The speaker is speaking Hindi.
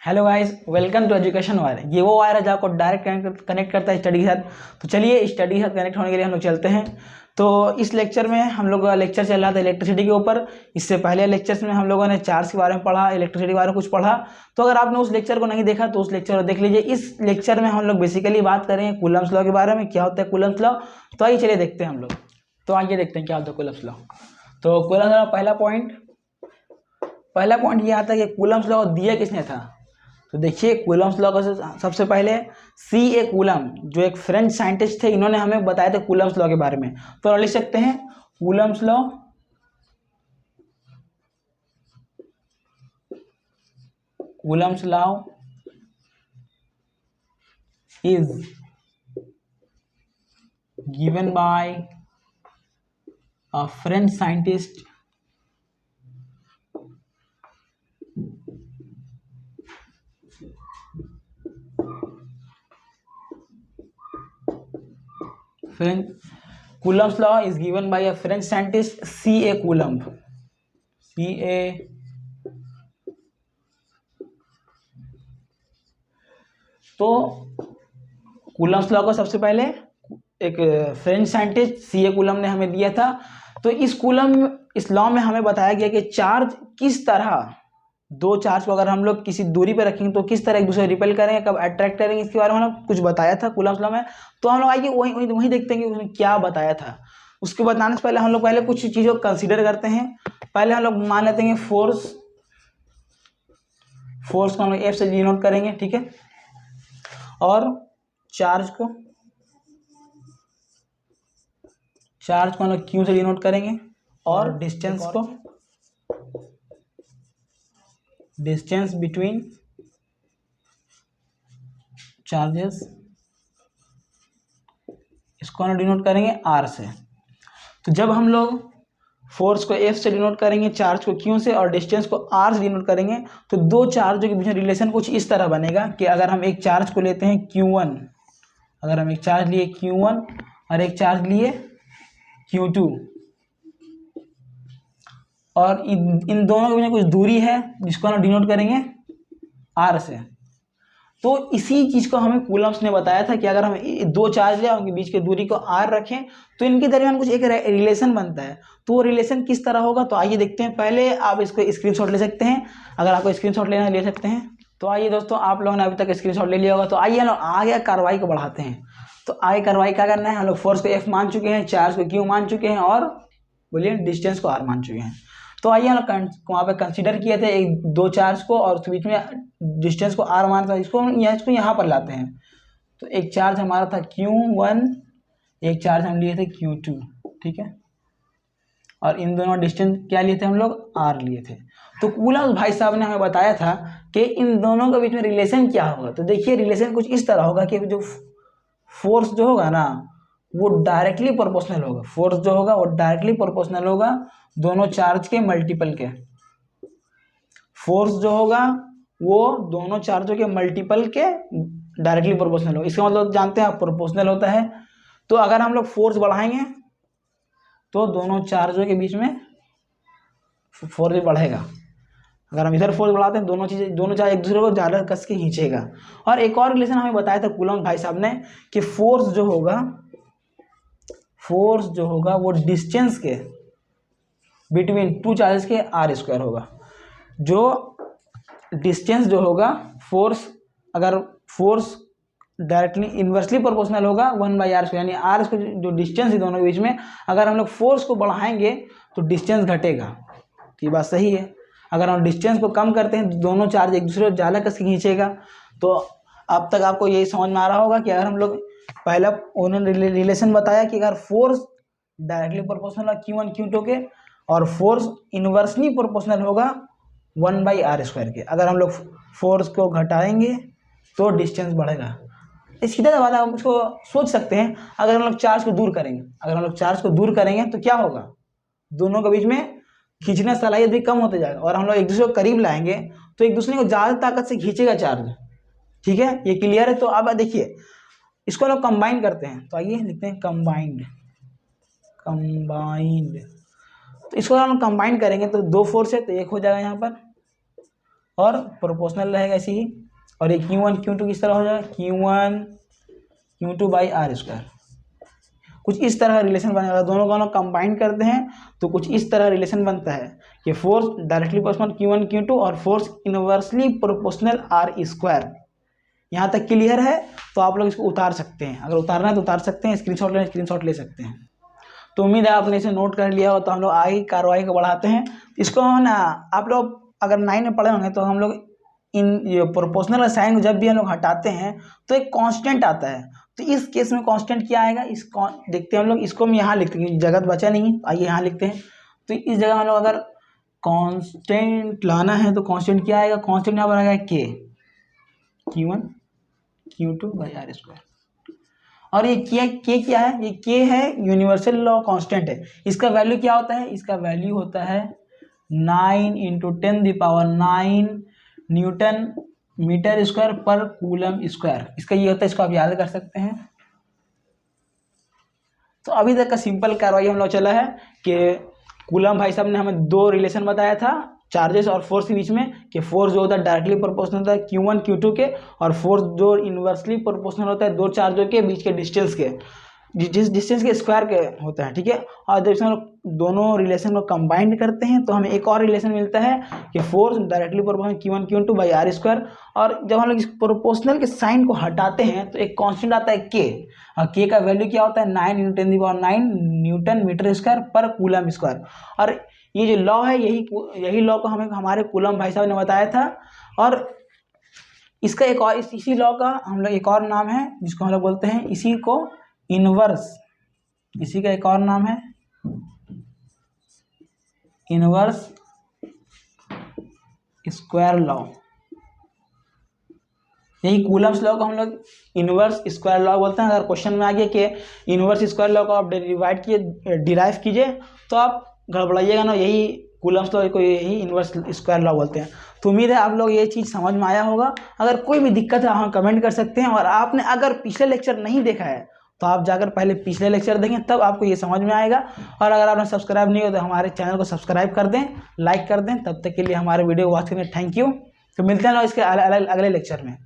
Hello guys, welcome to education wire. ये वो वायर है जो आपको डायरेक्ट कनेक्ट करता है स्टडी के साथ। तो चलिए स्टडी के साथ कनेक्ट होने के लिए हम लोग चलते हैं। तो इस लेक्चर में हम लोग का लेक्चर चल रहा था इलेक्ट्रिसिटी के ऊपर। इससे पहले लेक्चर्स में हम लोगों ने चार्ज के बारे में पढ़ा, इलेक्ट्रिसिटी के बारे में कुछ पढ़ा। तो अगर आपने उस लेक्चर को नहीं देखा तो उस लेक्चर को देख लीजिए। इस लेक्चर में हम लोग बेसिकली बात करेंगे कूलम्स लॉ के बारे में, क्या होता है कूलम्स लॉ। तो आइए चलिए देखते हैं हम लोग। तो आइए देखते हैं क्या होता है कूलम्स लॉ। तो कूलम्स लॉ पहला पॉइंट ये आता है कि कूलम्स लॉ दिया किसने था। तो देखिए कूलम्स लॉ का सबसे पहले C.A. कूलम जो एक फ्रेंच साइंटिस्ट थे, इन्होंने हमें बताया था कूलम्स लॉ के बारे में। तो लिख सकते हैं Coulomb's law is given by a French scientist Coulomb's law is given by a French scientist C.A. Coulomb. C.A. तो कूलम्स लॉ को सबसे पहले एक फ्रेंच साइंटिस्ट C.A. कूलम ने हमें दिया था। तो इस लॉ में हमें बताया गया कि चार्ज किस तरह, दो चार्ज को अगर हम लोग किसी दूरी पर रखेंगे तो किस तरह एक दूसरे रिपेल करेंगे, कब अट्रैक्ट करेंगे, इसके बारे में हमने कुछ बताया था कूलम्स लॉ में। तो हम लोग आइए वही देखते हैं कि उसने क्या बताया था। उसके बताने से पहले हम लोग पहले कुछ चीज़ों को कंसीडर करते हैं। पहले हम लोग मान लेते हैं फोर्स को हम लोग F से डिनोट करेंगे, ठीक है। और चार्ज को हम लोग Q से डिनोट करेंगे। और डिस्टेंस बिटवीन चार्जेस, इसको हम डिनोट करेंगे R से। तो जब हम लोग फोर्स को F से डिनोट करेंगे, चार्ज को Q से और डिस्टेंस को R से डिनोट करेंगे, तो दो चार्जों के बीच में रिलेशन कुछ इस तरह बनेगा कि अगर हम एक चार्ज को लेते हैं Q1, अगर हम एक चार्ज लिए Q1 और एक चार्ज लिए Q2, और इन दोनों के बीच में कुछ दूरी है जिसको हम डिनोट करेंगे R से। तो इसी चीज को हमें कूलम्स ने बताया था कि अगर हम दो चार्ज लें उनके बीच की दूरी को R रखें तो इनके दरमियान कुछ एक रिलेशन बनता है। तो वो रिलेशन किस तरह होगा, तो आइए देखते हैं। पहले आप इसको स्क्रीनशॉट ले सकते हैं, अगर आपको स्क्रीनशॉट लेना ले सकते हैं। तो आइए दोस्तों, आप लोगों ने अभी तक स्क्रीनशॉट ले लिया होगा। तो आइए लोग आगे कार्रवाई को बढ़ाते हैं। तो आगे कार्रवाई क्या करना है, हम लोग फोर्स को F मान चुके हैं, चार्ज को Q मान चुके हैं और बोलिए डिस्टेंस को R मान चुके हैं। तो आइए हम लोग वहाँ पे कंसीडर किए थे एक दो चार्ज को और बीच में डिस्टेंस को R मान था, इसको यहाँ पर लाते हैं। तो एक चार्ज हमारा था Q1, एक चार्ज हम लिए थे Q2, ठीक है। और इन दोनों डिस्टेंस क्या लिए थे हम लोग, R लिए थे। तो कूलम्स भाई साहब ने हमें बताया था कि इन दोनों के बीच में रिलेशन क्या होगा। तो देखिए रिलेशन कुछ इस तरह होगा कि जो फोर्स जो होगा ना वो डायरेक्टली प्रोपोर्शनल होगा। फोर्स जो होगा वो डायरेक्टली प्रोपोर्शनल होगा दोनों चार्ज के मल्टीपल के। फोर्स जो होगा वो दोनों चार्जों के मल्टीपल के डायरेक्टली प्रोपोर्शनल होगा। इसका मतलब जानते हैं आप, प्रोपोर्शनल होता है। तो अगर हम लोग फोर्स बढ़ाएंगे तो दोनों चार्जों के बीच में फोर्स भी बढ़ेगा। अगर हम इधर फोर्स बढ़ाते हैं दोनों चार्ज एक दूसरे को ज़्यादा कस के खींचेगा। और एक और रिलेशन हमें बताया था कूलम्स भाई साहब ने कि फोर्स जो होगा वो डिस्टेंस के बिटवीन टू चार्जेस के R² होगा। जो डिस्टेंस जो होगा अगर फोर्स डायरेक्टली इन्वर्सली प्रोपोर्शनल होगा 1/R², यानी R² जो डिस्टेंस है दोनों के बीच में, अगर हम लोग फोर्स को बढ़ाएंगे तो डिस्टेंस घटेगा। तो ये बात सही है। अगर हम डिस्टेंस को कम करते हैं तो दोनों चार्ज एक दूसरे को ज़्यादा कस के खींचेगा। तो अब तक आपको यही समझ में आ रहा होगा कि अगर हम लोग पहला उन्होंने रिलेशन बताया कि अगर फोर्स डायरेक्टली प्रोपोर्शनल है Q1 Q2 के और फोर्स इन्वर्सली प्रोपोर्शनल होगा 1/R² के। अगर हम लोग फोर्स को घटाएंगे तो डिस्टेंस बढ़ेगा। इसकी तरह बात आप उसको सोच सकते हैं। अगर हम लोग चार्ज को दूर करेंगे तो क्या होगा, दोनों के बीच में खींचने की सलाहियत भी कम होते जाएगा। और हम लोग एक दूसरे को करीब लाएंगे तो एक दूसरे को ज़्यादा ताकत से खींचेगा चार्ज, ठीक है। ये क्लियर है। तो अब देखिए इसको लोग कंबाइन करते हैं। तो आइए लिखते हैं कंबाइंड। तो इसको हम कंबाइन करेंगे तो दो फोर्स है तो एक हो जाएगा यहाँ पर, और प्रोपोर्शनल रहेगा ऐसे ही। और ये Q1 Q2 किस तरह हो जाएगा, Q1 Q2 by r square. कुछ इस तरह का रिलेशन बनेगा, दोनों दोनों कंबाइन करते हैं तो कुछ इस तरह रिलेशन बनता है कि force directly proportional Q1 Q2 और force inversely proportional r square. यहाँ तक क्लियर है? तो आप लोग इसको उतार सकते हैं, अगर उतारना है तो उतार सकते हैं, स्क्रीनशॉट ले सकते हैं। तो उम्मीद है आपने इसे नोट कर लिया हो। तो हम लोग आगे कार्रवाई को बढ़ाते हैं। इसको ना आप लोग अगर 9 में पढ़े होंगे तो हम लोग इन प्रोपोर्शनल साइन जब भी हम लोग हटाते हैं तो एक कांस्टेंट आता है। तो इस केस में कांस्टेंट क्या आएगा, देखते हैं हम लोग। इसको हम यहाँ लिखते हैं, जगह बचा नहीं है, आइए यहाँ लिखते हैं। तो इस जगह हम लोग अगर कांस्टेंट लाना है तो कांस्टेंट क्या आएगा, कांस्टेंट यहाँ पर आएगा के, Q1 Q2 by r square. और ये के क्या है, ये के है यूनिवर्सल लॉ कांस्टेंट है। इसका वैल्यू क्या होता है, इसका वैल्यू होता है 9 × 10⁹ न्यूटन मीटर स्क्वायर पर कूलम स्क्वायर। इसका ये होता है, इसको आप याद कर सकते हैं। तो अभी तक का सिंपल कार्रवाई हम लोग चला है कि कूलम भाई साहब ने हमें दो रिलेशन बताया था चार्जेस और फोर्स के बीच में, कि फोर्स जो होता है डायरेक्टली प्रोपोर्शनल होता है Q1 Q2 के, और फोर्स जो इनवर्सली प्रोपोर्शनल होता है दो चार्जों के बीच के डिस्टेंस के, डिस्टेंस के स्क्वायर के होता है, ठीक है। और जब हम लोग दोनों रिलेशन को कंबाइंड करते हैं तो हमें एक और रिलेशन मिलता है कि force directly proportional Q1 Q2 by r square. और जब हम लोग इस प्रोपोर्शनल के साइन को हटाते हैं तो एक कांस्टेंट आता है के, और के का वैल्यू क्या होता है 9 × 10⁹ न्यूटन मीटर स्क्वायर पर कूलम स्क्वायर। और ये जो लॉ है यही लॉ को हमें हमारे कूलम भाई साहब ने बताया था। और इसका एक और इसी लॉ का हम लोग एक और नाम है जिसको हम लोग बोलते हैं, इसी को इनवर्स, इसी का एक और नाम है इनवर्स स्क्वायर लॉ। यही कूलम्स लॉ को हम लोग इनवर्स स्क्वायर लॉ बोलते हैं। अगर क्वेश्चन में आ गया कि इनवर्स स्क्वायर लॉ को आप डिराइव कीजिए तो आप गड़बड़ाइएगा ना, यही कूलम्स लॉ को यही इनवर्स स्क्वायर लॉ बोलते हैं। तो उम्मीद है आप लोग ये चीज़ समझ में आया होगा। अगर कोई भी दिक्कत है हम कमेंट कर सकते हैं। और आपने अगर पिछले लेक्चर नहीं देखा है तो आप जाकर पहले पिछले लेक्चर देखें, तब आपको ये समझ में आएगा। और अगर आपने सब्सक्राइब नहीं हो तो हमारे चैनल को सब्सक्राइब कर दें, लाइक कर दें। तब तक के लिए हमारे वीडियो को वॉच करने थैंक यू। तो मिलते हैं इसके अगले लेक्चर में।